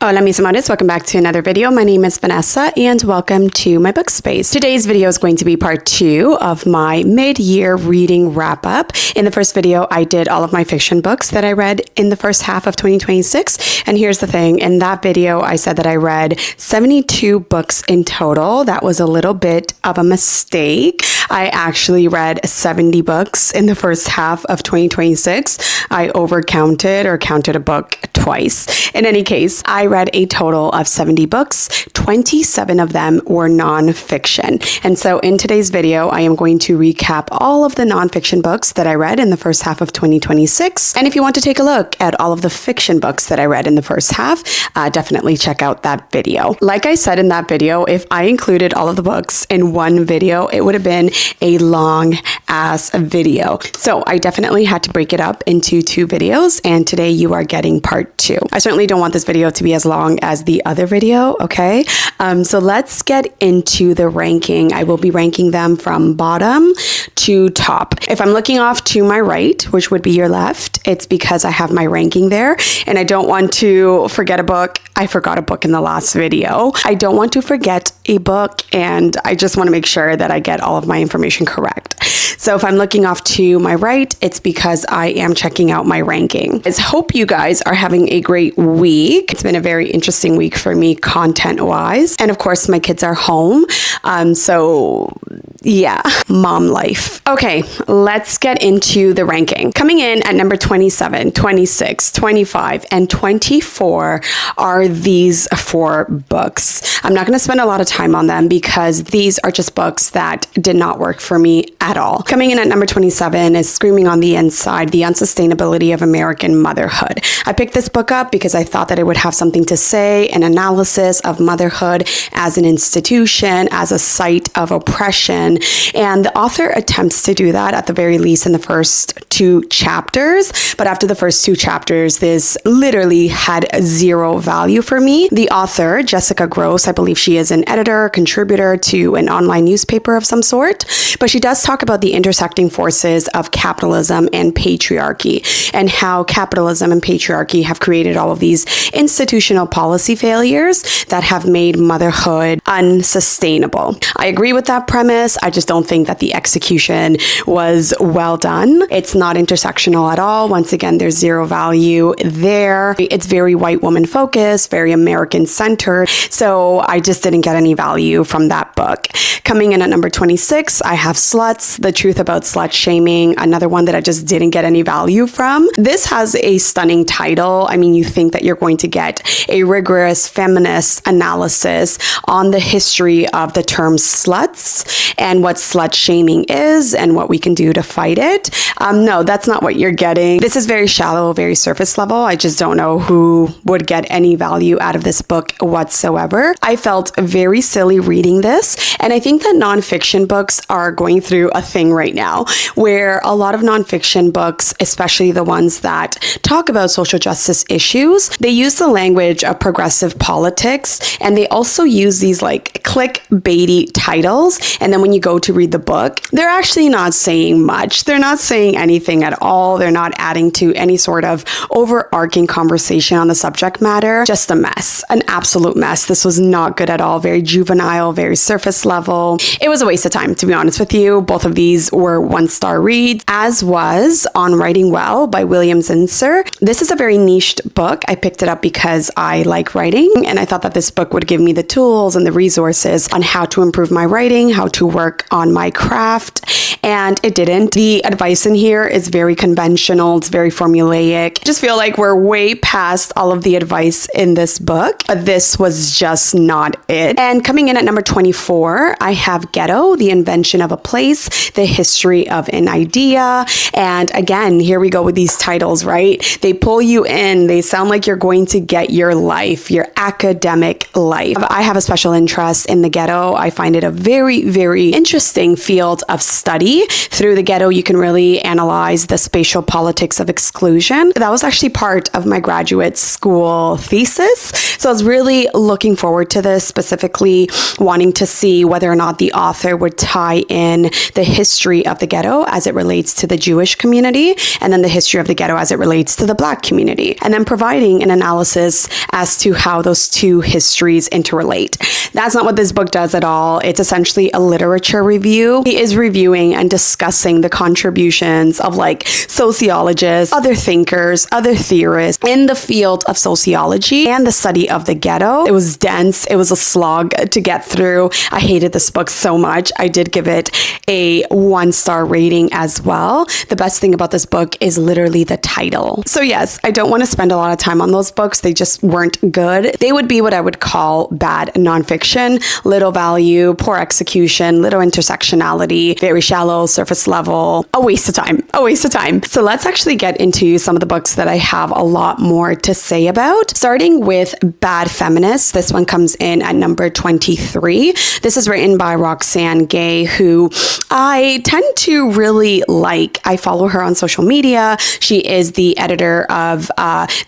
Hola mis amores, welcome back to another video. My name is Vanessa and welcome to my book space. Today's video is going to be part 2 of my mid-year reading wrap-up. In the first video, I did all of my fiction books that I read in the first half of 2026. And here's the thing, in that video, I said that I read 72 books in total. That was a little bit of a mistake. I actually read 70 books in the first half of 2026. I overcounted or counted a book twice. In any case, I read a total of 70 books. 27 of them were nonfiction. And so in today's video, I am going to recap all of the nonfiction books that I read in the first half of 2026. And if you want to take a look at all of the fiction books that I read in the first half, definitely check out that video. Like I said in that video, if I included all of the books in one video, it would have been a long ass video. So I definitely had to break it up into 2 videos. And today you are getting part 2. I certainly don't want this video to be as long as the other video, okay? So let's get into the ranking. I will be ranking them from bottom to top. If I'm looking off to my right, which would be your left, it's because I have my ranking there and I don't want to forget a book. I forgot a book in the last video. I don't want to forget a book and I just want to make sure that I get all of my information correct. So if I'm looking off to my right, it's because I am checking out my ranking. I hope you guys are having a great week. It's been a very interesting week for me content-wise. And of course, my kids are home. So yeah, mom life. Okay, let's get into the ranking. Coming in at number 27, 26, 25, and 24 are these 4 books. I'm not going to spend a lot of time on them because these are just books that did not work for me at all. Coming in at number 27 is Screaming on the Inside, The Unsustainability of American Motherhood. I picked this book up because I thought that it would have something to say, an analysis of motherhood as an institution, as a site of oppression. And the author attempts to do that at the very least in the first 2 chapters. But after the first 2 chapters, this literally had 0 value for me. The author, Jessica Gross, I believe she is an editor, contributor to an online newspaper of some sort. But she does talk about the intersecting forces of capitalism and patriarchy and how capitalism and patriarchy have created all of these institutional policy failures that have made motherhood unsustainable. I agree with that premise. I just don't think that the execution was well done. It's not intersectional at all. Once again, there's 0 value there. It's very white woman focused, very American centered. So I just didn't get any value from that book. Coming in at number 26, I have Sluts, The Truth About Slut Shaming, another one that I just didn't get any value from. This has a stunning title. I mean, you think that you're going to get a rigorous feminist analysis on the history of the term sluts and what slut shaming is and what we can do to fight it. No, that's not what you're getting. This is very shallow, very surface level. I just don't know who would get any value out of this book whatsoever. I felt very silly reading this, and I think that nonfiction books are going through a thing right now where a lot of nonfiction books, especially the ones that talk about social justice issues, they use the language of progressive politics, and they also use these like clickbaity titles. And then when you go to read the book, they're actually not saying much. They're not saying anything at all. They're not adding to any sort of overarching conversation on the subject matter. Just a mess, an absolute mess. This was not good at all. Very juvenile, very surface level. It was a waste of time, to be honest with you. Both of these were 1-star reads, as was On Writing Well by William Zinsser. This is a very niched book. I picked it up because I like writing, and I thought that this book would give me the tools and the resources on how to improve my writing, how to work on my craft, and it didn't. The advice in here is very conventional. It's very formulaic. I just feel like we're way past all of the advice in this book, but this was just not it. And coming in at number 24, I have Ghetto, The Invention of a Place, The History of an Idea. And again, here we go with these titles, right? They pull you in. They sound like you're going to get your life, your academic life. I have a special interest in the ghetto. I find it a very, very interesting field of study. Through the ghetto, you can really analyze analyze the spatial politics of exclusion. That was actually part of my graduate school thesis. So I was really looking forward to this, specifically wanting to see whether or not the author would tie in the history of the ghetto as it relates to the Jewish community, and then the history of the ghetto as it relates to the Black community, and then providing an analysis as to how those two histories interrelate. That's not what this book does at all. It's essentially a literature review. He is reviewing and discussing the contributions of like sociologists, other thinkers, other theorists in the field of sociology and the study of the ghetto. It was dense. It was a slog to get through. I hated this book so much. I did give it a 1-star rating as well. The best thing about this book is literally the title. So yes, I don't want to spend a lot of time on those books. They just weren't good. They would be what I would call bad nonfiction. Little value, poor execution, little intersectionality, very shallow, surface level, a waste of time. So let's actually get into some of the books that I have a lot more to say about. Starting with Bad Feminist. This one comes in at number 23. This is written by Roxane Gay, who I tend to really like. I follow her on social media. She is the editor of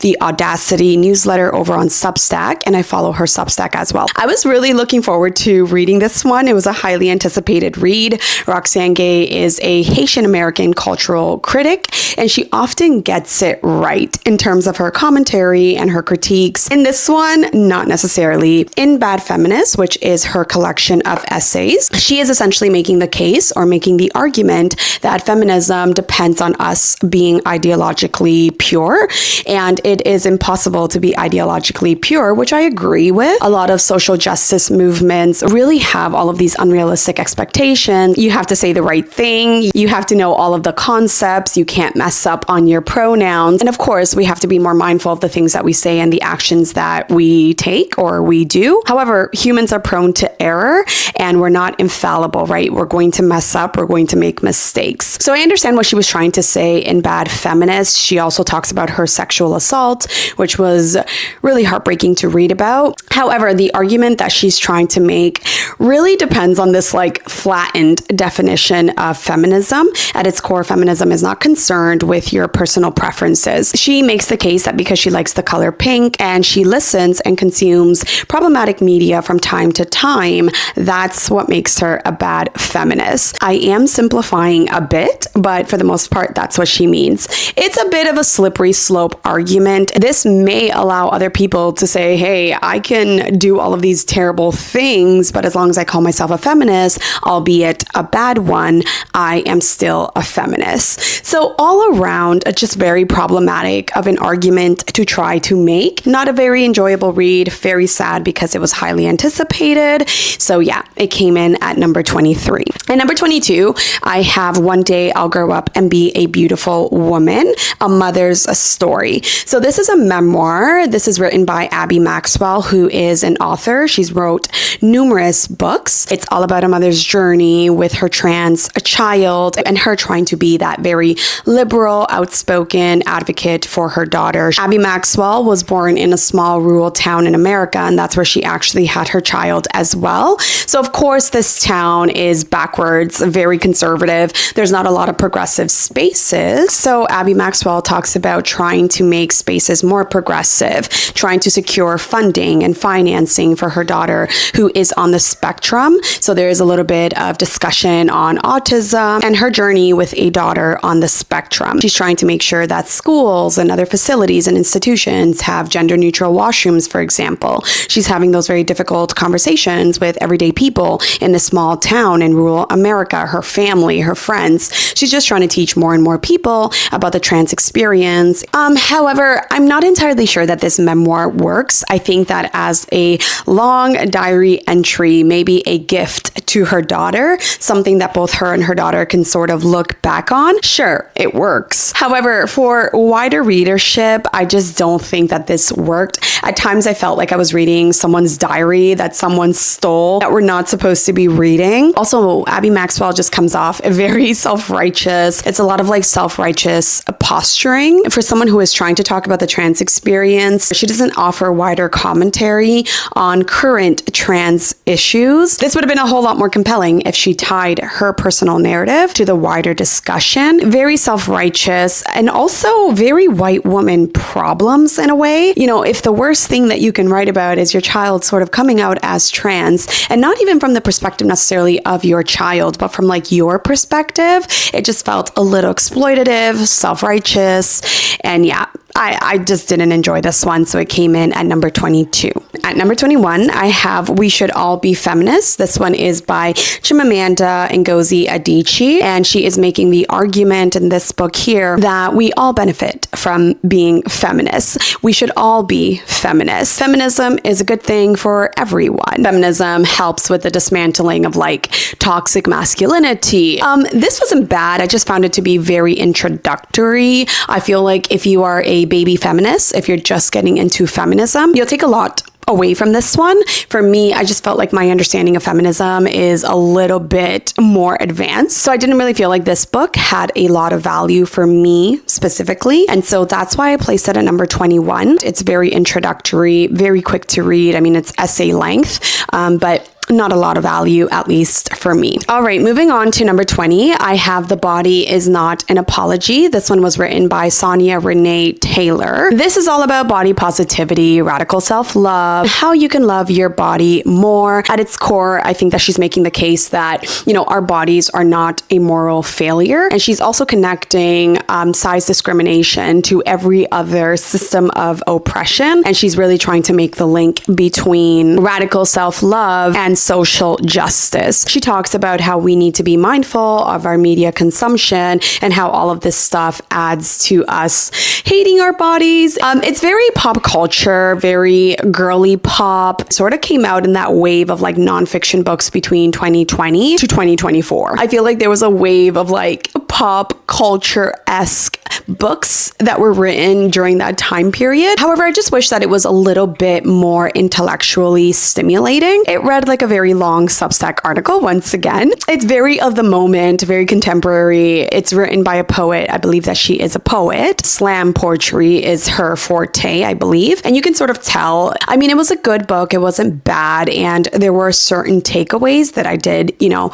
the Audacity newsletter over on Substack, and I follow her Substack as well. I was really looking forward to reading this one. It was a highly anticipated read. Roxane Gay is a Haitian American cultural critic, and she often gets it right in terms of her commentary and her critiques. In this one, not necessarily. In Bad Feminist, which is her collection of essays, she is essentially making the case or making the argument that feminism depends on us being ideologically pure, and it is impossible to be ideologically pure, which I agree with. A lot of social justice movements really have all of these unrealistic expectations. You have to say the right thing. You have to know all of the concepts. You can't mess up on your pronouns. And of course, we have to be more mindful of the things that we say and the actions that we take or we do. However, humans are prone to error and we're not infallible, right? We're going to mess up. We're going to make mistakes. So I understand what she was trying to say in Bad Feminist. She also talks about her sexual assault, which was really heartbreaking to read about. However, the argument that she's trying to make really depends on this like flattened definition of feminism. At its core, feminism is not concerned with your personal preferences. She makes the case that because she likes the color pink and she listens and consumes problematic media from time to time, that's what makes her a bad feminist. I am simplifying a bit, but for the most part, that's what she means. It's a bit of a slippery slope argument. This may allow other people to say, hey, I can do all of these terrible things, but as long as I call myself a feminist, albeit a bad one, I am still a feminist. So all around, just very problematic of an argument to try to make. Not a very enjoyable read, very sad because it was highly anticipated. So yeah, it came in at number 23. And number 22, I have One Day I'll Grow Up and Be a Beautiful Woman, A Mother's Story. So this is a memoir. This is written by Abby Maxwell, who is an author. She's wrote numerous books. It's all about a mother's journey with her trans child and her trying to be that very liberal, outspoken advocate for her daughter. Abby Maxwell was born in a small rural town in America, and that's where she actually had her child as well. So of course, this town is backwards, very conservative. There's not a lot of progressive spaces. So Abby Maxwell talks about trying to make spaces more progressive, trying to secure funding and financing for her daughter who is on the spectrum. So there is a little bit of discussion on autism and her journey with a daughter on the spectrum. She's trying to make sure that schools and other facilities and institutions have gender neutral washrooms, for example. She's having those very difficult conversations with everyday people in this small town in rural America, her family, her friends. She's just trying to teach more and more people about the trans experience. However, I'm not entirely sure that this memoir works. I think that as a long diary entry, maybe a gift to her daughter, something that both her and her daughter can sort of look back on, sure, it works. However, for wider readership, I just don't think that this worked. At times, I felt like I was reading someone's diary that someone stole that we're not supposed to be reading. Also, Abby Maxwell just comes off very self-righteous. It's a lot of like self-righteous posturing. For someone who is trying to talk about the trans experience, she doesn't offer wider commentary on current trans issues. This would have been a whole lot more compelling if she tied her personal narrative to the wider discussion. Very self-righteous and also very white woman problems in a way. You know, if the worst thing that you can write about is your child sort of coming out as trans, and not even from the perspective necessarily of your child, but from like your perspective, it just felt a little exploitative, self-righteous, and yeah, I just didn't enjoy this one, so it came in at number 22. At number 21, I have We Should All Be Feminist. This one is by Chimamanda Ngozi Adichie, and she is making the argument in this book here that we all benefit from being feminists. We should all be feminists. Feminism is a good thing for everyone. Feminism helps with the dismantling of like toxic masculinity. This wasn't bad. I just found it to be very introductory. I feel like if you are a baby feminist, if you're just getting into feminism, you'll take a lot away from this one. For me, I just felt like my understanding of feminism is a little bit more advanced. So I didn't really feel like this book had a lot of value for me specifically. And so that's why I placed it at number 21. It's very introductory, very quick to read. I mean, it's essay length, but not a lot of value, at least for me. All right, moving on to number 20, I have The Body Is Not an Apology. This one was written by Sonia Renee Taylor. This is all about body positivity, radical self-love, how you can love your body more. At its core, I think that she's making the case that, you know, our bodies are not a moral failure. And she's also connecting size discrimination to every other system of oppression. And she's really trying to make the link between radical self-love and social justice. She talks about how we need to be mindful of our media consumption and how all of this stuff adds to us hating our bodies. It's very pop culture, very girly pop. Sort of came out in that wave of like nonfiction books between 2020 to 2024. I feel like there was a wave of like pop culture-esque books that were written during that time period. However, I just wish that it was a little bit more intellectually stimulating. It read like a very long Substack article once again. It's very of the moment, very contemporary. It's written by a poet. I believe that she is a poet. Slam poetry is her forte, I believe. And you can sort of tell. I mean, it was a good book. It wasn't bad. And there were certain takeaways that I did, you know,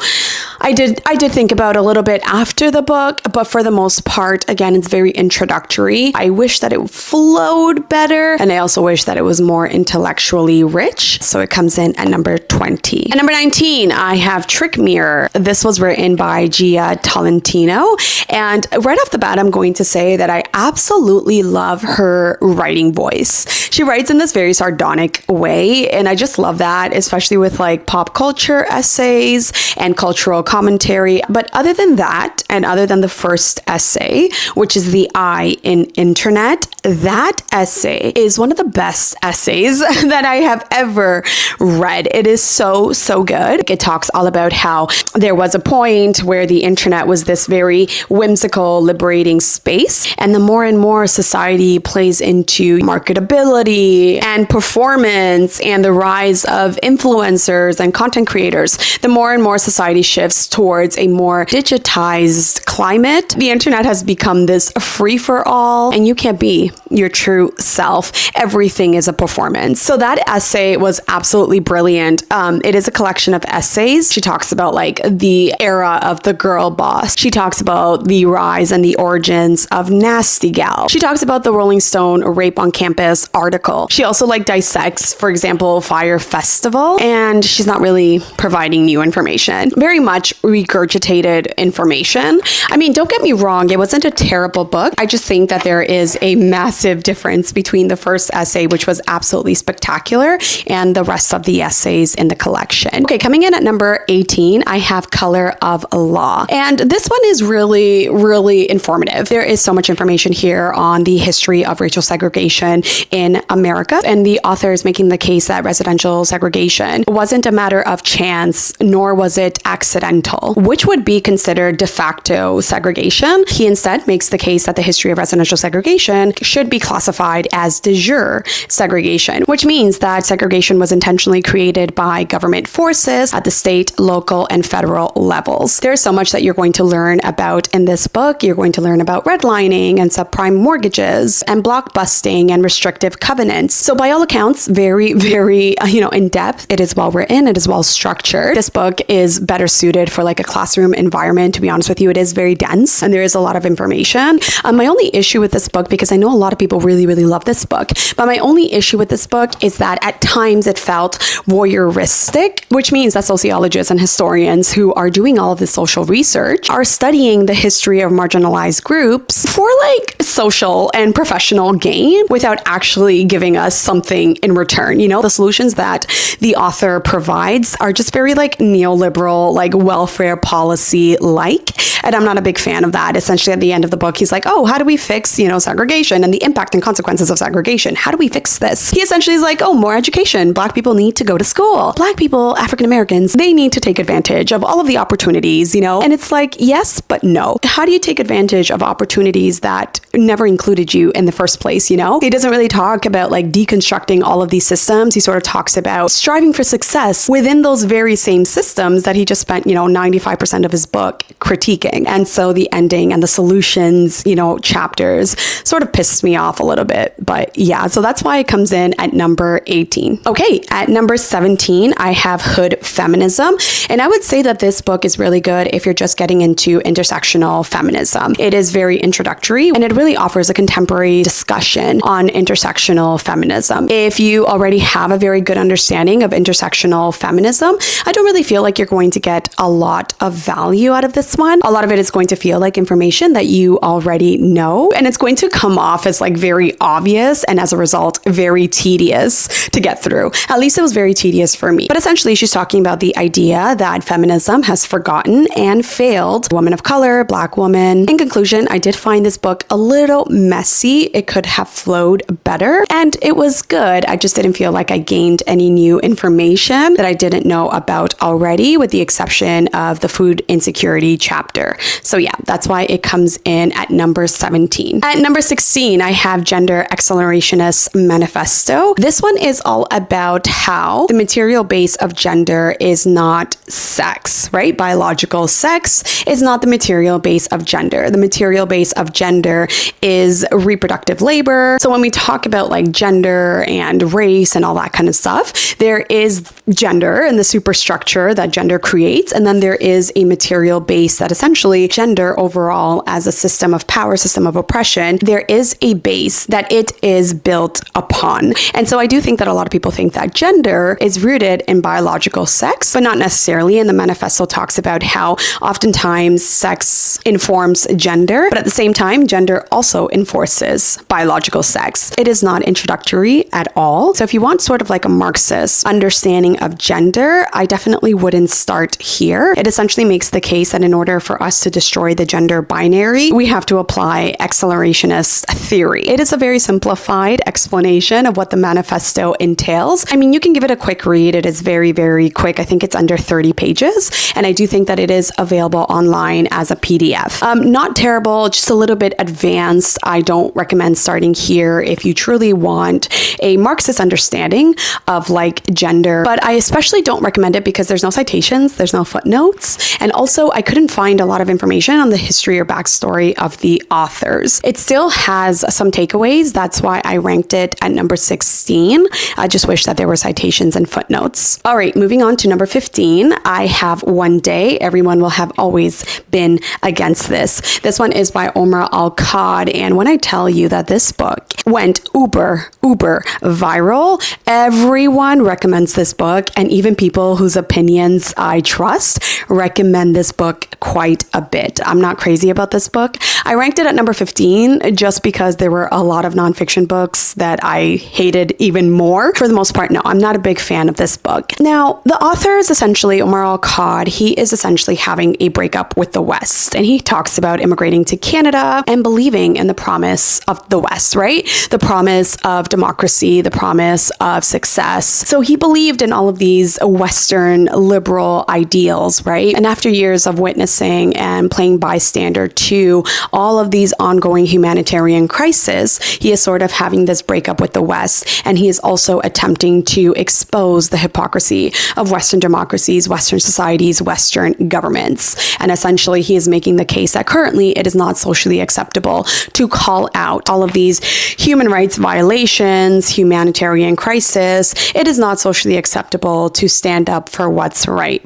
I did think about a little bit after the book, but for the most part, again, it's very introductory. I wish that it flowed better, and I also wish that it was more intellectually rich. So it comes in at number 20. At number 19, I have Trick Mirror. This was written by Gia Tolentino, and right off the bat, I'm going to say that I absolutely love her writing voice. She writes in this very sardonic way, and I just love that, especially with like pop culture essays and cultural commentary. But other than that, and other than the first essay, which is the I in internet, that essay is one of the best essays that I have ever read. It is so good. It talks all about how there was a point where the internet was this very whimsical, liberating space. And the more and more society plays into marketability and performance and the rise of influencers and content creators, the more and more society shifts towards a more digitized climate. The internet has become this free-for-all, and you can't be your true self. Everything is a performance. So that essay was absolutely brilliant. It is a collection of essays. She talks about like the era of the girl boss. She talks about the rise and the origins of Nasty Gal. She talks about the Rolling Stone Rape on Campus article. She also like dissects, for example, Fire Festival, and she's not really providing new information. Very much regurgitated information. I mean, don't get me wrong, it wasn't a terrible book. I just think that there is a massive difference between the first essay, which was absolutely spectacular, and the rest of the essays in the collection. Okay, coming in at number 18, I have Color of Law. And this one is really informative. There is so much information here on the history of racial segregation in America. And the author is making the case that residential segregation wasn't a matter of chance, nor was it accidental, which would be considered de facto segregation. He instead makes the case that the history of residential segregation should be classified as de jure segregation, which means that segregation was intentionally created by government government forces at the state, local, and federal levels. There's so much that you're going to learn about in this book. You're going to learn about redlining and subprime mortgages and block busting and restrictive covenants. So by all accounts, very, very, in depth. It is well written. It is well structured. This book is better suited for like a classroom environment. To be honest with you, it is very dense and there is a lot of information. My only issue with this book, because I know a lot of people really, really love this book, but my only issue with this book is that at times it felt voyeuristic, which means that sociologists and historians who are doing all of this social research are studying the history of marginalized groups for like social and professional gain without actually giving us something in return. The solutions that the author provides are just very like neoliberal, like welfare policy like. And I'm not a big fan of that. Essentially, at the end of the book, he's like, oh, how do we fix, segregation and the impact and consequences of segregation? How do we fix this? He essentially is like, oh, more education. Black people need to go to school. Black people, African Americans, they need to take advantage of all of the opportunities, And it's like, yes, but no. How do you take advantage of opportunities that never included you in the first place, He doesn't really talk about like deconstructing all of these systems. He sort of talks about striving for success within those very same systems that he just spent, 95% of his book critiquing. And so the ending and the solutions, chapters sort of pissed me off a little bit. But yeah, so that's why it comes in at number 18. Okay, at number 17, I have Hood Feminism. And I would say that this book is really good if you're just getting into intersectional feminism. It is very introductory and it really offers a contemporary discussion on intersectional feminism. If you already have a very good understanding of intersectional feminism, I don't really feel like you're going to get a lot of value out of this one. A lot of it is going to feel like information that you already know, and it's going to come off as like very obvious and as a result, very tedious to get through. At least it was very tedious for me. But essentially, she's talking about the idea that feminism has forgotten and failed women of color, Black women. In conclusion, I did find this book a little messy. It could have flowed better, and it was good. I just didn't feel like I gained any new information that I didn't know about already, with the exception of the food insecurity chapter. So yeah, that's why it comes in at number 17. At number 16, I have Gender Accelerationist Manifesto. This one is all about how the material base of gender is not sex, right? Biological sex is not the material base of gender. The material base of gender is reproductive labor. So when we talk about like gender and race and all that kind of stuff, there is gender and the superstructure that gender creates, and then there is a material base that essentially gender overall as a system of power, system of oppression, there is a base that it is built upon. And so I do think that a lot of people think that gender is rooted in biological sex, but not necessarily. And the manifesto talks about how oftentimes sex informs gender, but at the same time, gender also enforces biological sex. It is not introductory at all. So if you want sort of like a Marxist understanding of gender, I definitely wouldn't start here. It essentially makes the case that in order for us to destroy the gender binary, we have to apply accelerationist theory. It is a very simplified explanation of what the manifesto entails. I mean, you can give it a quick read. It is very, very quick. I think it's under 30 pages. And I do think that it is available online as a PDF. Not terrible, just a little bit advanced. I don't recommend starting here if you truly want a Marxist understanding of like gender, but I especially don't recommend it because there's no citations, there's no footnotes, and also I couldn't find a lot of information on the history or backstory of the authors. It still has some takeaways. That's why I ranked it at number 16. I just wish that there were citations and footnotes. All right, moving on to number 15, I have One Day. Everyone will have always been against this. This one is by Omar Al-Qad, and when I tell you that this book went uber viral, everyone recommends this book, and even people whose opinions I trust recommend this book quite a bit. I'm not crazy about this book. I ranked it at number 15 just because there were a lot of nonfiction books that I hated even more. For the most part, no, I'm not a big fan of this book. Now, the author is essentially Omar Al-Qad. He is essentially having a breakup with the West, and he talks about immigrating to Canada and believing in the promise of the West, right? The promise of democracy, the promise of success. So he believed in all of these Western liberal ideals, right? And after years of witnessing and playing bystander to all of these ongoing humanitarian crises, he is sort of having this breakup with the West, and he is also attempting to expose the hypocrisy hypocrisy of Western democracies, Western societies, Western governments. And essentially, he is making the case that currently it is not socially acceptable to call out all of these human rights violations, humanitarian crisis. It is not socially acceptable to stand up for what's right?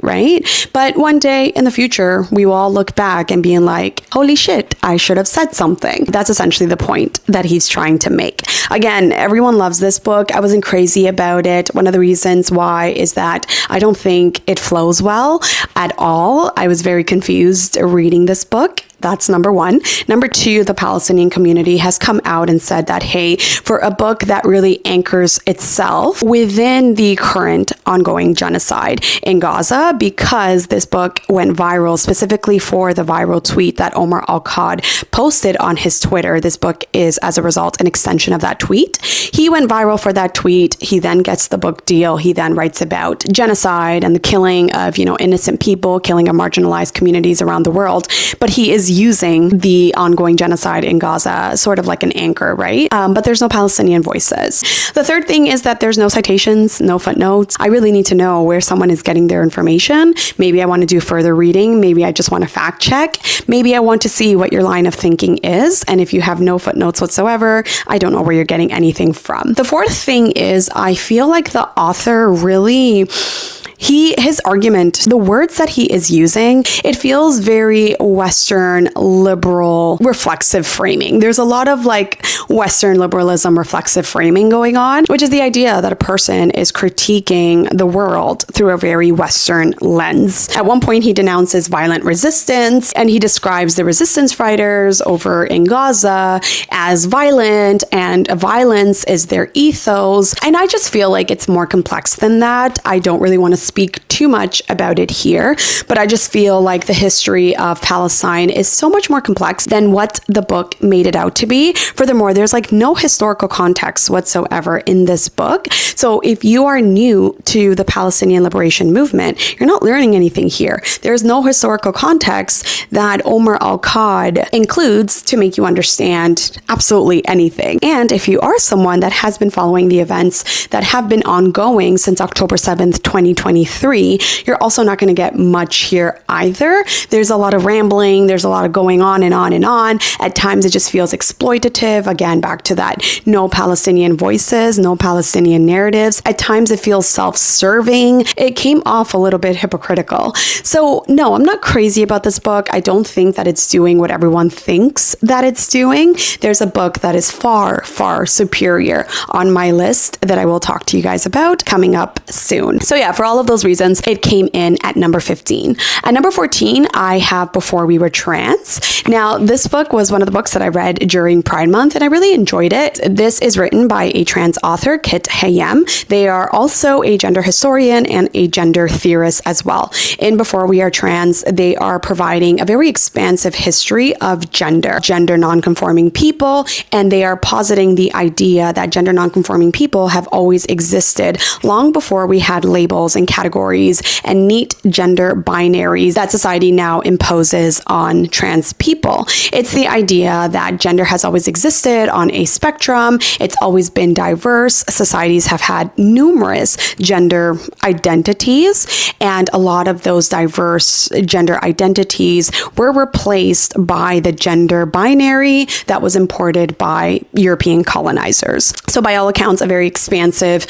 But one day in the future, we will all look back and being like, holy shit, I should have said something. That's essentially the point that he's trying to make. Again, everyone loves this book. I wasn't crazy about it. One of the reasons why is that I don't think it flows well at all. I was very confused reading this book. That's number one. Number two, the Palestinian community has come out and said that, hey, for a book that really anchors itself within the current ongoing genocide in Gaza, because this book went viral specifically for the viral tweet that Omar Al-Qad posted on his Twitter. This book is, as a result, an extension of that tweet. He went viral for that tweet. He then gets the book deal. He then writes about genocide and the killing of, innocent people, killing of marginalized communities around the world. But he is using the ongoing genocide in Gaza sort of like an anchor, right? But there's no Palestinian voices. The third thing is that there's no citations, no footnotes. I really need to know where someone is getting their information. Maybe I want to do further reading. Maybe I just want to fact check. Maybe I want to see what your line of thinking is. And if you have no footnotes whatsoever, I don't know where you're getting anything from. The fourth thing is I feel like the author really... his argument, the words that he is using, it feels very Western liberal reflexive framing. There's a lot of like Western liberalism reflexive framing going on, which is the idea that a person is critiquing the world through a very Western lens. At one point, he denounces violent resistance, and he describes the resistance fighters over in Gaza as violent, and violence is their ethos. And I just feel like it's more complex than that. I don't really want to speak too much about it here, but I just feel like the history of Palestine is so much more complex than what the book made it out to be. Furthermore, there's like no historical context whatsoever in this book. So if you are new to the Palestinian liberation movement, you're not learning anything here. There's no historical context that Omar Al-Qad includes to make you understand absolutely anything. And if you are someone that has been following the events that have been ongoing since October 7th, 2023, you're also not going to get much here either. There's a lot of rambling. There's a lot of going on and on and on. At times, it just feels exploitative. Again, back to that, no Palestinian voices, no Palestinian narratives. At times, it feels self-serving. It came off a little bit hypocritical. So no, I'm not crazy about this book. I don't think that it's doing what everyone thinks that it's doing. There's a book that is far, far superior on my list that I will talk to you guys about coming up soon. So yeah, for all of those reasons, it came in at number 15. At number 14, I have Before We Were Trans. Now, this book was one of the books that I read during Pride Month, and I really enjoyed it. This is written by a trans author, Kit Hayem. They are also a gender historian and a gender theorist as well. In Before We Are Trans, they are providing a very expansive history of gender nonconforming people, and they are positing the idea that gender nonconforming people have always existed long before we had labels and categories and neat gender binaries that society now imposes on trans people. It's the idea that gender has always existed on a spectrum. It's always been diverse. Societies have had numerous gender identities, and a lot of those diverse gender identities were replaced by the gender binary that was imported by European colonizers. So by all accounts, a very expansive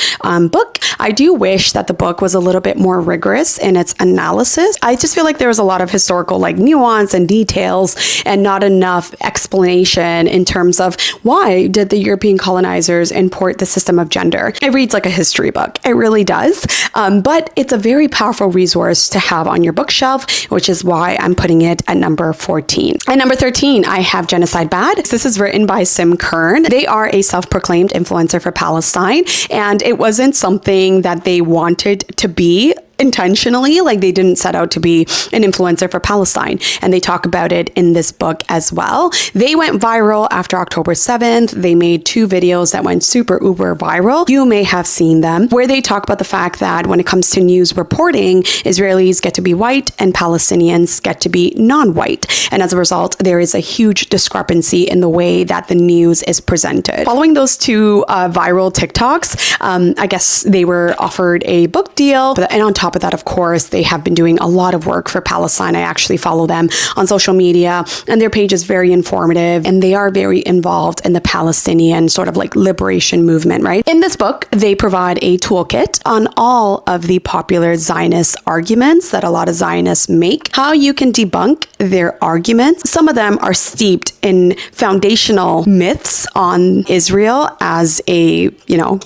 book. I do wish that the book was a little bit more rigorous in its analysis. I just feel like there was a lot of historical nuance and details and not enough explanation in terms of why did the European colonizers import the system of gender. It reads like a history book. It really does. But it's a very powerful resource to have on your bookshelf, which is why I'm putting it at number 14. At number 13, I have Genocide Bad. This is written by Sim Kern. They are a self-proclaimed influencer for Palestine, and it wasn't something that they wanted to be intentionally. Like, they didn't set out to be an influencer for Palestine. And they talk about it in this book as well. They went viral after October 7th. They made 2 videos that went super uber viral. You may have seen them, where they talk about the fact that when it comes to news reporting, Israelis get to be white and Palestinians get to be non-white. And as a result, there is a huge discrepancy in the way that the news is presented. Following those 2 viral TikToks, I guess they were offered a book deal. And on top of that, of course, they have been doing a lot of work for Palestine. I actually follow them on social media, and their page is very informative, and they are very involved in the Palestinian sort of like liberation movement, right? In this book, they provide a toolkit on all of the popular Zionist arguments that a lot of Zionists make, how you can debunk their arguments. Some of them are steeped in foundational myths on Israel as a,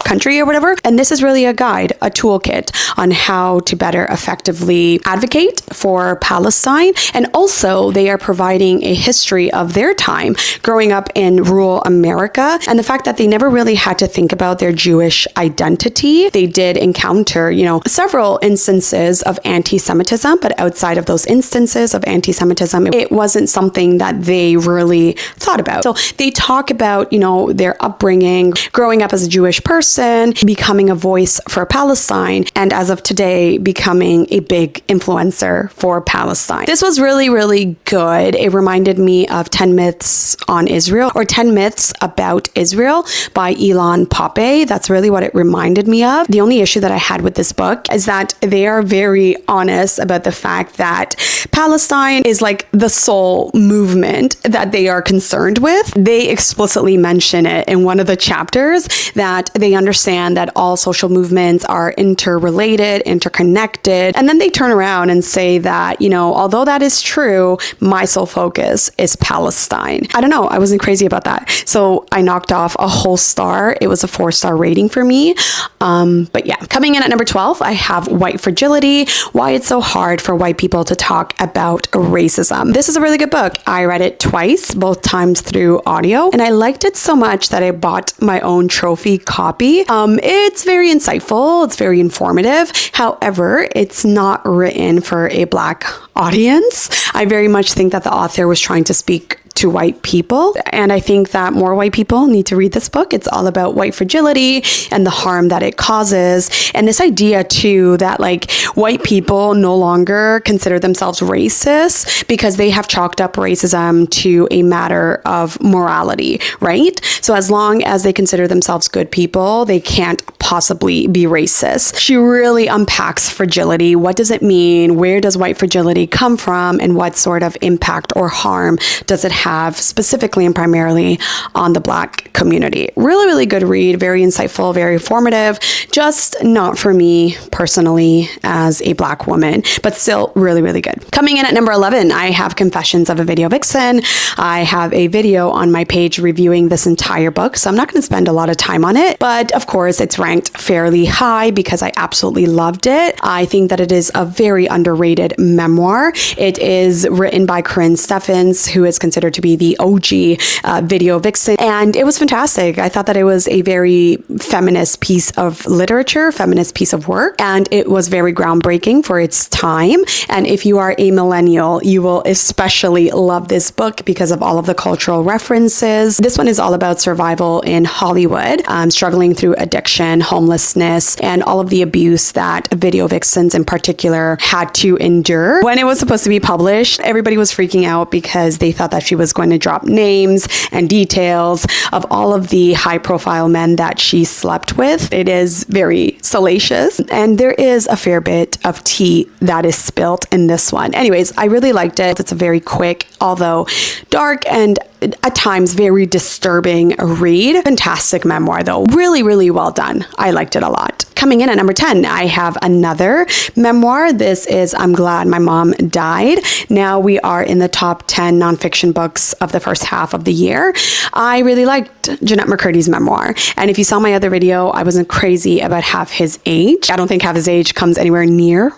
country or whatever. And this is really a guide, a toolkit on how to better effectively advocate for Palestine. And also, they are providing a history of their time growing up in rural America and the fact that they never really had to think about their Jewish identity. They did encounter, several instances of anti-Semitism, but outside of those instances of anti-Semitism, it wasn't something that they really thought about. So they talk about, their upbringing, growing up as a Jewish person, becoming a voice for Palestine, and as of today, becoming a big influencer for Palestine. This was really, really good. It reminded me of 10 Myths on Israel, or 10 Myths About Israel by Elon Pape. That's really what it reminded me of. The only issue that I had with this book is that they are very honest about the fact that Palestine is like the sole movement that they are concerned with. They explicitly mention it in one of the chapters that they understand that all social movements are interrelated, interconnected. And then they turn around and say that, although that is true, my sole focus is Palestine. I don't know. I wasn't crazy about that. So I knocked off a whole star. It was a 4-star rating for me. But yeah, coming in at number 12, I have White Fragility, Why It's So Hard for White People to Talk About Racism. This is a really good book. I read it twice, both times through audio, and I liked it so much that I bought my own trophy copy. It's very insightful. It's very informative. However, it's not written for a Black audience. I very much think that the author was trying to speak to white people. And I think that more white people need to read this book. It's all about white fragility and the harm that it causes. And this idea too, that like white people no longer consider themselves racist because they have chalked up racism to a matter of morality, right? So as long as they consider themselves good people, they can't possibly be racist. She really unpacks fragility. What does it mean? Where does white fragility come from? And what sort of impact or harm does it have specifically and primarily on the Black community? Really, really good read. Very insightful, very informative. Just not for me personally as a Black woman, but still really, really good. Coming in at number 11, I have Confessions of a Video Vixen. I have a video on my page reviewing this entire book, so I'm not going to spend a lot of time on it, but of course it's ranked fairly high because I absolutely loved it. I think that it is a very underrated memoir. It is written by Corinne Steffens, who is considered to be the OG video vixen, and it was fantastic. I thought that it was a very feminist piece of literature, feminist piece of work, and it was very groundbreaking for its time. And if you are a millennial, you will especially love this book because of all of the cultural references. This one is all about survival in Hollywood, struggling through addiction, homelessness, and all of the abuse that video vixens in particular had to endure. When it was supposed to be published, everybody was freaking out because they thought that she was going to drop names and details of all of the high-profile men that she slept with. It is very salacious, and there is a fair bit of tea that is spilt in this one. Anyways, I really liked it. It's a very quick, although dark and at times very disturbing read. Fantastic memoir though. Really, really well done. I liked it a lot. Coming in at number 10, I have another memoir. This is I'm Glad My Mom Died. Now we are in the top 10 nonfiction books of the first half of the year. I really liked Jeanette McCurdy's memoir. And if you saw my other video, I wasn't crazy about half his age. I don't think half his age comes anywhere near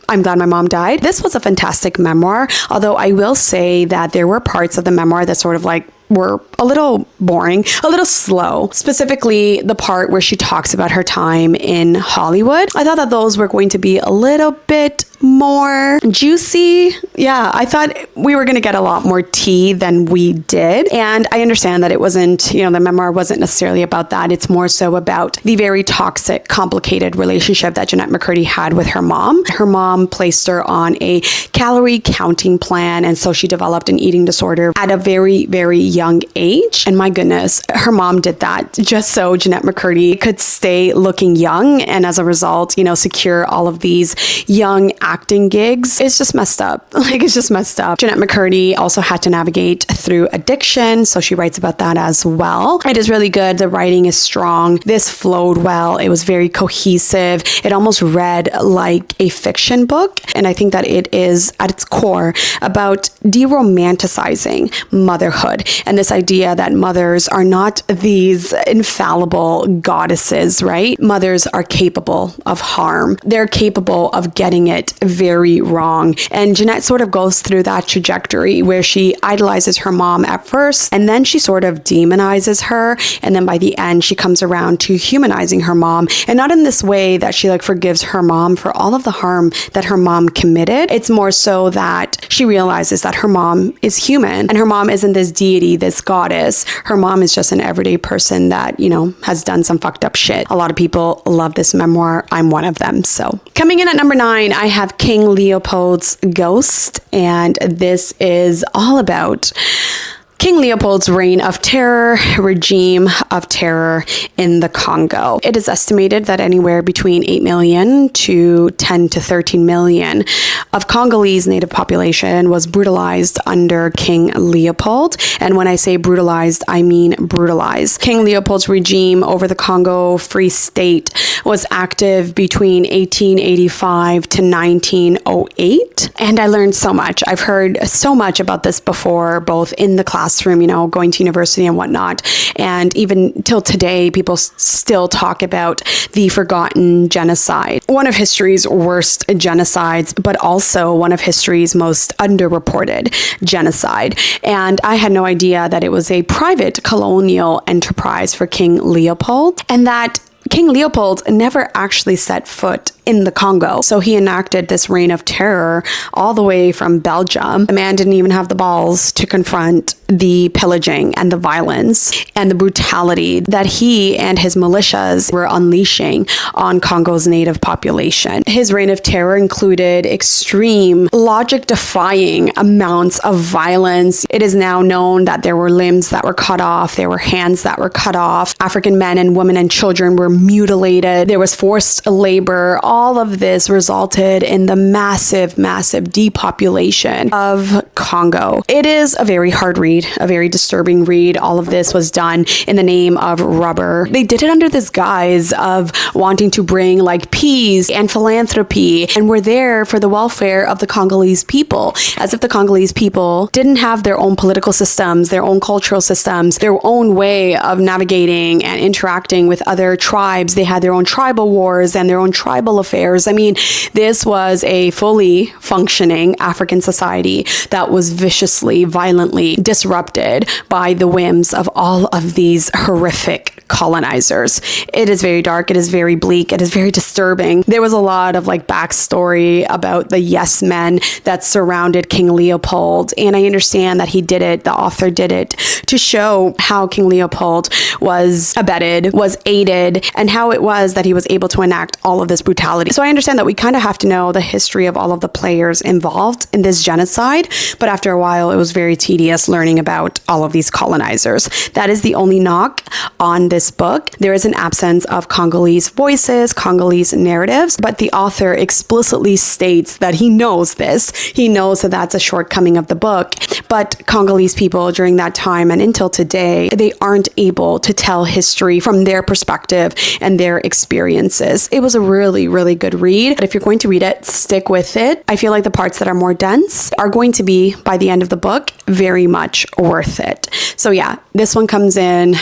I'm glad my mom died. This was a fantastic memoir, although I will say that there were parts of the memoir that sort of like were a little boring, a little slow. Specifically, the part where she talks about her time in Hollywood. I thought that those were going to be a little bit more juicy. Yeah, I thought we were going to get a lot more tea than we did. And I understand that it wasn't, the memoir wasn't necessarily about that. It's more so about the very toxic, complicated relationship that Jennette McCurdy had with her mom. Her mom placed her on a calorie counting plan, and so she developed an eating disorder at a very, very young age. And my goodness, her mom did that just so Jennette McCurdy could stay looking young, and as a result, secure all of these young acting gigs. It's just messed up. It's just messed up. Jennette McCurdy also had to navigate through addiction, so she writes about that as well. It is really good. The writing is strong. This flowed well. It was very cohesive. It almost read like a fiction book, and I think that it is at its core about de-romanticizing motherhood and this idea that mothers are not these infallible goddesses, right? Mothers are capable of harm. They're capable of getting it very wrong. And Jennette sort of goes through that trajectory where she idolizes her mom at first, and then she sort of demonizes her. And then by the end, she comes around to humanizing her mom. And not in this way that she forgives her mom for all of the harm that her mom committed. It's more so that she realizes that her mom is human, and her mom isn't this deity, this goddess. Her mom is just an everyday person that, has done some fucked up shit. A lot of people love this memoir. I'm one of them. So coming in at number 9, I have King Leopold's Ghost, and this is all about King Leopold's reign of terror, regime of terror in the Congo. It is estimated that anywhere between 8 million to 10 to 13 million of Congolese native population was brutalized under King Leopold. And when I say brutalized, I mean brutalized. King Leopold's regime over the Congo Free State was active between 1885 to 1908. And I learned so much. I've heard so much about this before, both in the classroom, going to university and whatnot. And even till today, people still talk about the forgotten genocide. One of history's worst genocides, but also one of history's most underreported genocide. And I had no idea that it was a private colonial enterprise for King Leopold, and that King Leopold never actually set foot in the Congo. So he enacted this reign of terror all the way from Belgium. The man didn't even have the balls to confront the pillaging and the violence and the brutality that he and his militias were unleashing on Congo's native population. His reign of terror included extreme, logic-defying amounts of violence. It is now known that there were limbs that were cut off, there were hands that were cut off, African men and women and children were mutilated, there was forced labor. All of this resulted in the massive, massive depopulation of Congo. It is a very hard read, a very disturbing read. All of this was done in the name of rubber. They did it under this guise of wanting to bring peace and philanthropy, and were there for the welfare of the Congolese people, as if the Congolese people didn't have their own political systems, their own cultural systems, their own way of navigating and interacting with other tribes. They had their own tribal wars and their own tribal affairs. I mean, this was a fully functioning African society that was viciously, violently disrupted by the whims of all of these horrific colonizers. It is very dark. It is very bleak. It is very disturbing. There was a lot of backstory about the yes men that surrounded King Leopold. And I understand that he did it, the author did it, to show how King Leopold was abetted, was aided, and how it was that he was able to enact all of this brutality. So I understand that we kind of have to know the history of all of the players involved in this genocide. But after a while, it was very tedious learning about all of these colonizers. That is the only knock on this book. There is an absence of Congolese voices, Congolese narratives, but the author explicitly states that he knows this. He knows that that's a shortcoming of the book. But Congolese people during that time and until today, they aren't able to tell history from their perspective and their experiences. It was a really, really good read. But if you're going to read it, stick with it. I feel like the parts that are more dense are going to be, by the end of the book, very much worth it. So yeah, this one comes in,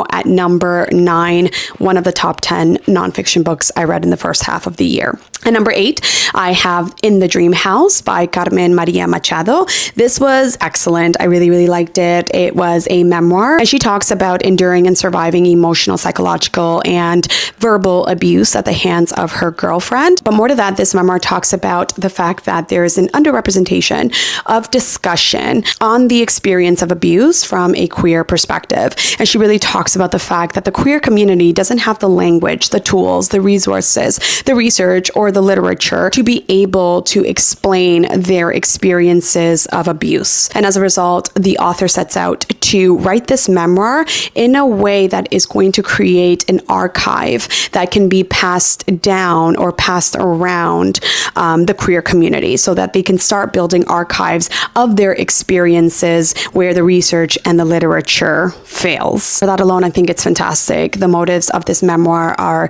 at number 9, one of the top 10 nonfiction books I read in the first half of the year. At number 8, I have In the Dream House by Carmen Maria Machado. This was excellent. I really, really liked it. It was a memoir, and she talks about enduring and surviving emotional, psychological, and verbal abuse at the hands of her girlfriend. But more to that, this memoir talks about the fact that there is an underrepresentation of discussion on the experience of abuse from a queer perspective. And she really talks about the fact that the queer community doesn't have the language, the tools, the resources, the research, or the literature to be able to explain their experiences of abuse. And as a result, the author sets out to write this memoir in a way that is going to create an archive that can be passed down or passed around the queer community so that they can start building archives of their experiences where the research and the literature fails. For that alone, I think it's fantastic. The motives of this memoir are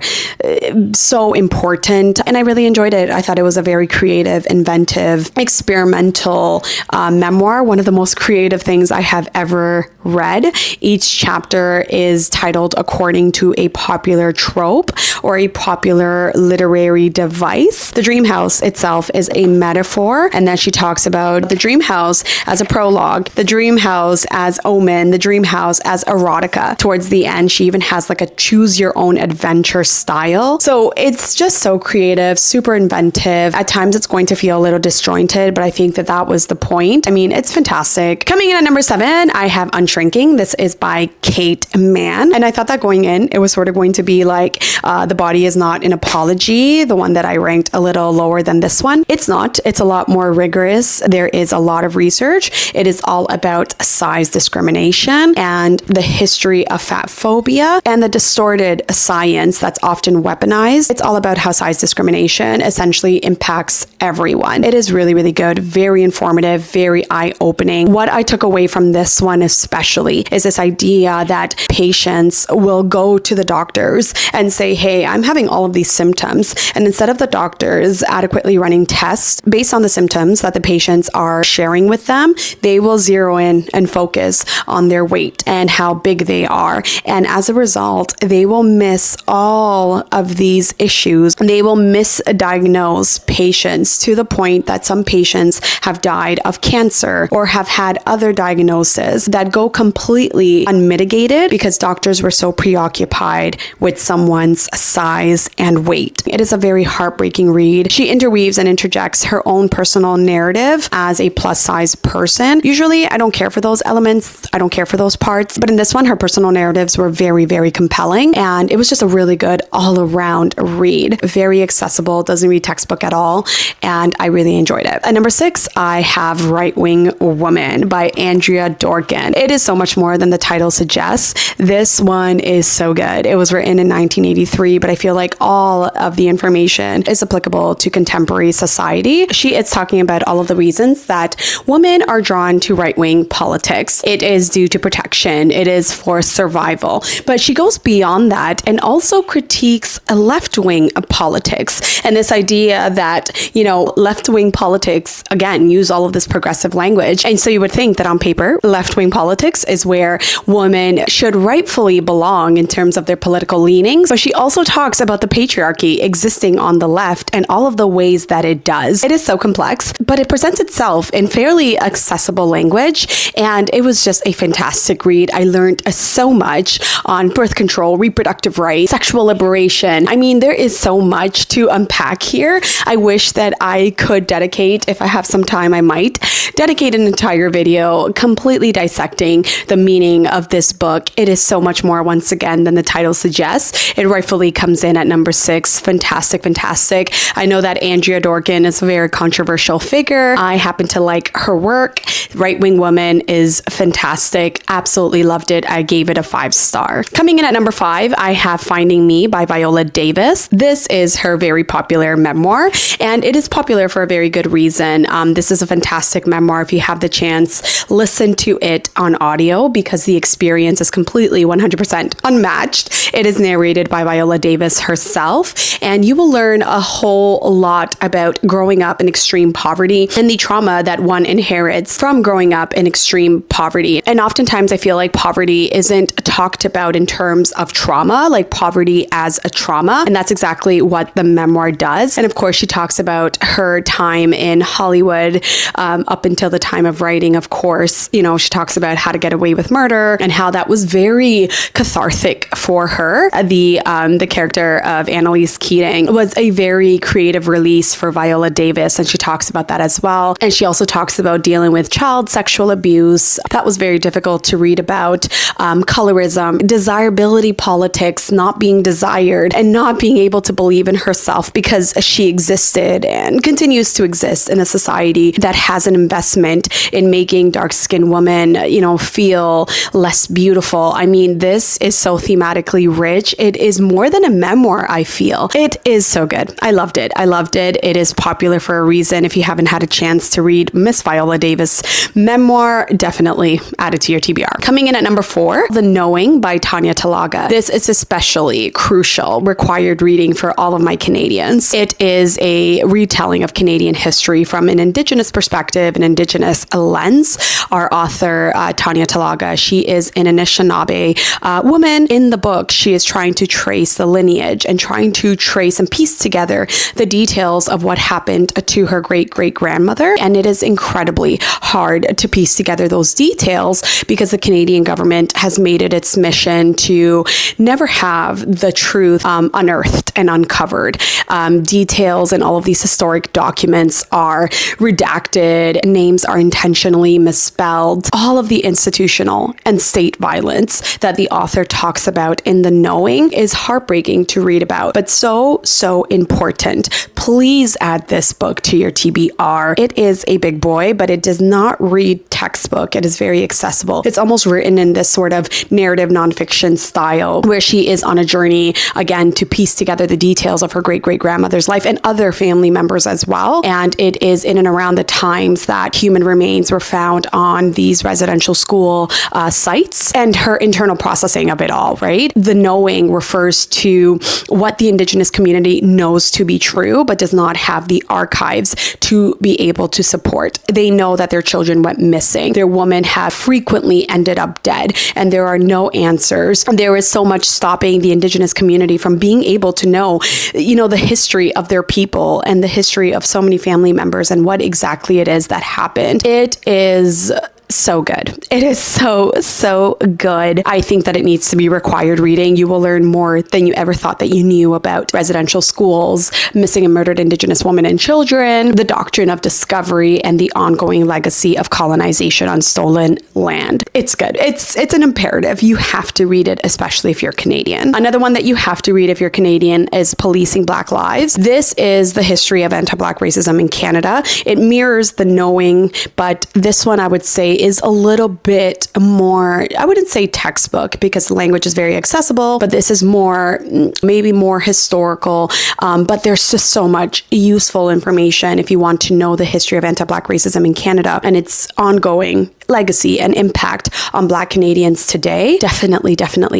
so important, and I really enjoyed it. I thought it was a very creative, inventive, experimental memoir. One of the most creative things I have ever read. Each chapter is titled according to a popular trope or a popular literary device. The dream house itself is a metaphor, and then she talks about the dream house as a prologue, the dream house as omen, the dream house as erotica. Towards the end, she even has like a choose your own adventure style. So it's just so creative, super inventive. At times it's going to feel a little disjointed, but I think that that was the point. I mean, it's fantastic. Coming in at number 7, I have Unshrinking. This is by Kate Mann. And I thought that going in, it was sort of going to be like The Body Is Not an Apology, the one that I ranked a little lower than this one. It's not. It's a lot more rigorous. There is a lot of research. It is all about size discrimination and the history of fat phobia and the distorted science that's often weaponized. It's all about how size discrimination essentially impacts everyone. It is really, really good, very informative, very eye-opening. What I took away from this one especially is this idea that patients will go to the doctors and say, hey, I'm having all of these symptoms. And instead of the doctors adequately running tests based on the symptoms that the patients are sharing with them, they will zero in and focus on their weight and how big they are. And as a result, they will miss all of these issues. They will misdiagnose patients to the point that some patients have died of cancer or have had other diagnoses that go completely unmitigated because doctors were so preoccupied with someone's size and weight. It is a very heartbreaking read. She interweaves and interjects her own personal narrative as a plus size person. Usually I don't care for those elements. I don't care for those parts. But in this one, her personal narratives were very, very compelling. And it was just a really good all around read. Very accessible, doesn't read textbook at all. And I really enjoyed it. At number 6, I have Right Wing Woman by Andrea Dorkin. It is so much more than the title suggests. This one is so good. It was written in 1983, but I feel like all of the information is applicable to contemporary society. She is talking about all of the reasons that women are drawn to right-wing politics. It is due to protection. It is for survival. But she goes beyond that and also critiques left-wing politics and this idea that, left-wing politics, again, use all of this progressive language. And so you would think that on paper, left-wing politics is where women should rightfully belong in terms of their political leanings. But she also talks about the patriarchy existing on the left and all of the ways that it does. It is so complex, but it presents itself in fairly accessible language. And it was just a fantastic read. I learned so much on birth control, reproductive rights, sexual liberation. I mean, there is so much to unpack here. I wish that I could dedicate, if I have some time, I might dedicate an entire video completely dissecting the meaning of this book. It is so much more, once again, than the title suggests. It rightfully comes in at number 6. Fantastic, fantastic. I know that Andrea Dorkin is a very controversial figure. I happen to like her work. Right Wing Woman is fantastic. Absolutely loved it. I gave it a 5-star. Coming in at number 5, I have Finding Me by Viola Davis. This is her very popular memoir, and it is popular for a very good reason. This is a fantastic memoir. If you have the chance, listen to it on audio because the experience is completely 100% unmatched. It is narrated by Viola Davis herself, and you will learn a whole lot about growing up in extreme poverty and the trauma that one inherits from growing up in extreme poverty. And oftentimes I feel like poverty isn't talked about in terms of trauma, like poverty as a trauma. And that's exactly what the memoir memoir does. And of course, she talks about her time in Hollywood up until the time of writing. Of course, you know, she talks about how to get away with murder and how that was very cathartic for her. The character of Annalise Keating was a very creative release for Viola Davis, and she talks about that as well. And she also talks about dealing with child sexual abuse. That was very difficult to read about. Colorism, desirability politics, not being desired, and not being able to believe in herself because she existed and continues to exist in a society that has an investment in making dark-skinned women, you know, feel less beautiful. I mean, this is so thematically rich. It is more than a memoir, I feel. It is so good. I loved it. It is popular for a reason. If you haven't had a chance to read Miss Viola Davis' memoir, definitely add it to your TBR. Coming in at number 4, The Knowing by Tanya Talaga. This is especially crucial, required reading for all of my Canadians. It is a retelling of Canadian history from an Indigenous perspective, an Indigenous lens. Our author, Tanya Talaga, she is an Anishinaabe woman. In the book, she is trying to trace the lineage and trying to trace and piece together the details of what happened to her great-great-grandmother. And it is incredibly hard to piece together those details because the Canadian government has made it its mission to never have the truth unearthed and uncovered. Details and all of these historic documents are redacted. Names are intentionally misspelled. All of the institutional and state violence that the author talks about in The Knowing is heartbreaking to read about, but so important. Please add this book to your TBR. It is a big boy, but it does not read textbook. It is very accessible. It's almost written in this sort of narrative nonfiction style where she is on a journey, again, to piece together the details of her great-great-grandmother's life and other family members as well. And it is in and around the times that human remains were found on these residential school sites and her internal processing of it all, right? The Knowing refers to what the Indigenous community knows to be true, but does not have the archives to be able to support. They know that their children went missing. Their women have frequently ended up dead, and there are no answers. There is so much stopping the Indigenous community from being able to know, you know, the history of their people and the history of so many family members and what exactly it is that happened. It is so good. It is so good. I think that it needs to be required reading. You will learn more than you ever thought that you knew about residential schools, missing and murdered Indigenous women and children, the doctrine of discovery, and the ongoing legacy of colonization on stolen land. It's good. It's an imperative. You have to read it, especially if you're Canadian. Another one that you have to read if you're Canadian is Policing Black Lives. This is the history of anti-Black racism in Canada. It mirrors The Knowing, but this one I would say is a little bit more, I wouldn't say textbook because the language is very accessible, but this is more, maybe more historical, but there's just so much useful information if you want to know the history of anti-Black racism in Canada and its ongoing legacy and impact on Black Canadians today. Definitely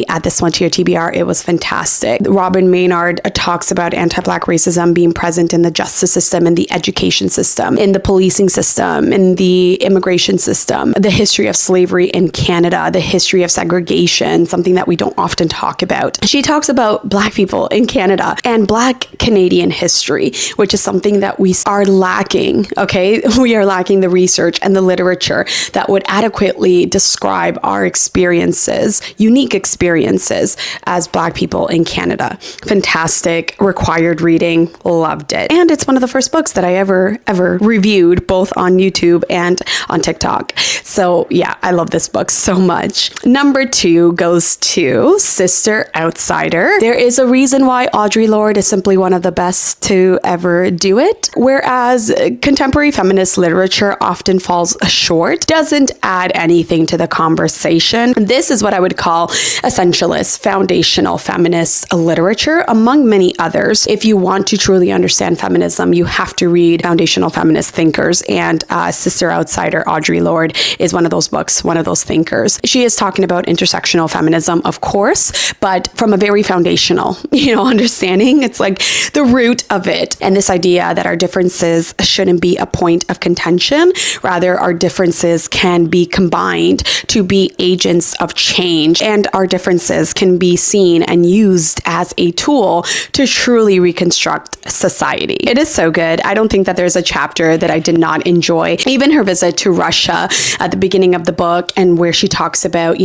add this one to your TBR. It was fantastic. Robin Maynard talks about anti-Black racism being present in the justice system, in the education system, in the policing system, in the immigration system, the history of slavery in Canada, the history of segregation, something that we don't often talk about. She talks about Black people in Canada and Black Canadian history, which is something that we are lacking, okay? We are lacking the research and the literature that would adequately describe our experiences, unique experiences as Black people in Canada. Fantastic, required reading, loved it. And it's one of the first books that I ever reviewed, both on YouTube and on TikTok. So yeah, I love this book so much. Number 2 goes to Sister Outsider. There is a reason why Audre Lorde is simply one of the best to ever do it. Whereas contemporary feminist literature often falls short, doesn't add anything to the conversation. This is what I would call essentialist, foundational feminist literature, among many others. If you want to truly understand feminism, you have to read foundational feminist thinkers, and Sister Outsider, Audre Lorde, is one of those books, one of those thinkers. She is talking about intersectional feminism, of course, but from a very foundational, understanding. It's like the root of it. And this idea that our differences shouldn't be a point of contention. Rather, our differences can can be combined to be agents of change, and our differences can be seen and used as a tool to truly reconstruct society. It is so good. I don't think that there's a chapter that I did not enjoy. Even her visit to Russia at the beginning of the book, and where she talks about,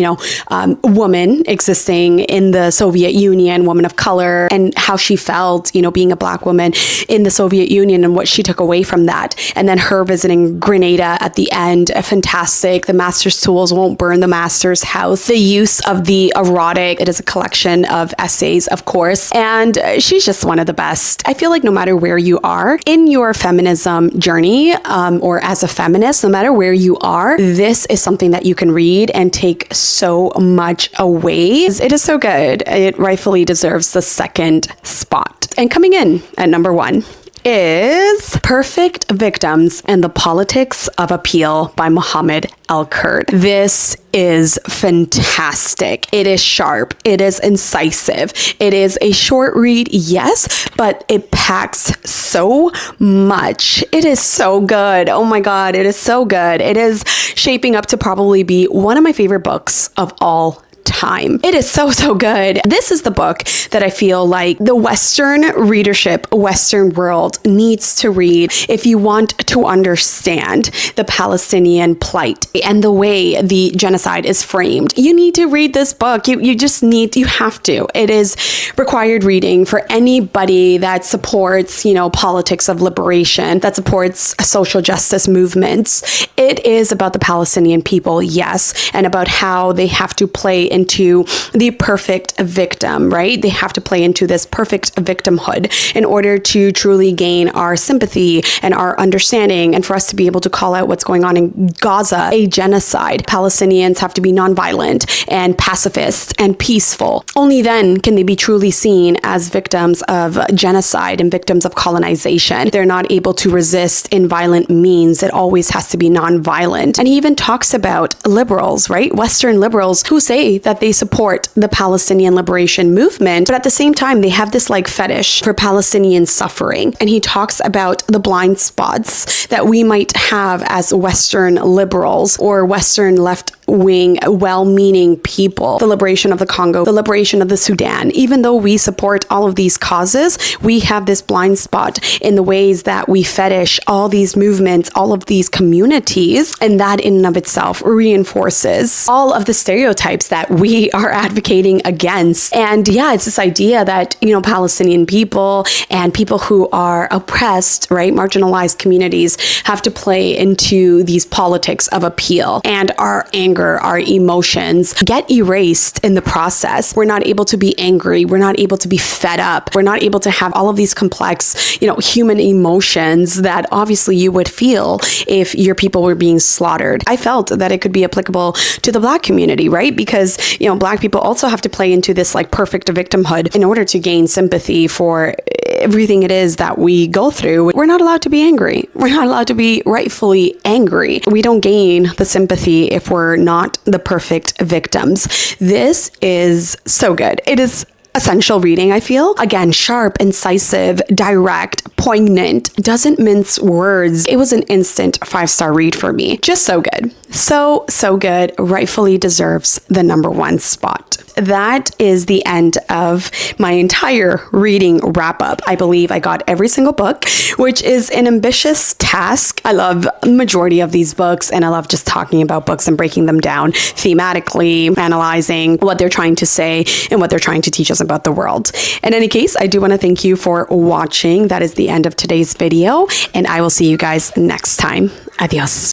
women existing in the Soviet Union, women of color, and how she felt, being a Black woman in the Soviet Union and what she took away from that. And then her visiting Grenada at the end, fantastic. The master's tools won't burn the master's house. The use of the erotic, it is a collection of essays, of course, and she's just one of the best. I feel like no matter where you are in your feminism journey, or as a feminist, no matter where you are, this is something that you can read and take so much away. It is so good. It rightfully deserves the second spot. And coming in at number 1 is Perfect Victims and the Politics of Appeal by Mohammed El-Kurd. This is fantastic. It is sharp. It is incisive. It is a short read, yes, but it packs so much. It is so good. Oh my God, it is so good. It is shaping up to probably be one of my favorite books of all time. It is so good. This is the book that I feel like the Western readership, Western world needs to read if you want to understand the Palestinian plight and the way the genocide is framed. You need to read this book. You have to. It is required reading for anybody that supports, politics of liberation, that supports social justice movements. It is about the Palestinian people, yes, and about how they have to play into the perfect victim, right? They have to play into this perfect victimhood in order to truly gain our sympathy and our understanding, and for us to be able to call out what's going on in Gaza, a genocide. Palestinians have to be nonviolent and pacifist and peaceful. Only then can they be truly seen as victims of genocide and victims of colonization. They're not able to resist in violent means. It always has to be nonviolent. And he even talks about liberals, right? Western liberals who say that they support the Palestinian liberation movement, but at the same time, they have this fetish for Palestinian suffering. And he talks about the blind spots that we might have as Western liberals or Western left-wing, well-meaning people. The liberation of the Congo, the liberation of the Sudan. Even though we support all of these causes, we have this blind spot in the ways that we fetish all these movements, all of these communities, and that in and of itself reinforces all of the stereotypes that we are advocating against. And yeah, it's this idea that, Palestinian people and people who are oppressed, right, marginalized communities have to play into these politics of appeal, and our anger, our emotions get erased in the process. We're not able to be angry. We're not able to be fed up. We're not able to have all of these complex, human emotions that obviously you would feel if your people were being slaughtered. I felt that it could be applicable to the Black community, right? Because, Black people also have to play into this perfect victimhood in order to gain sympathy for everything it is that we go through. We're not allowed to be angry. We're not allowed to be rightfully angry. We don't gain the sympathy if we're not the perfect victims. This is so good. It is essential reading, I feel. Again, sharp, incisive, direct, poignant, doesn't mince words. It was an instant 5-star read for me. Just so good. So good. Rightfully deserves the number 1 spot. That is the end of my entire reading wrap up. I believe I got every single book, which is an ambitious task. I love the majority of these books, and I love just talking about books and breaking them down thematically, analyzing what they're trying to say and what they're trying to teach us about the world. In any case, I do want to thank you for watching. That is the end of today's video, and I will see you guys next time. Adios.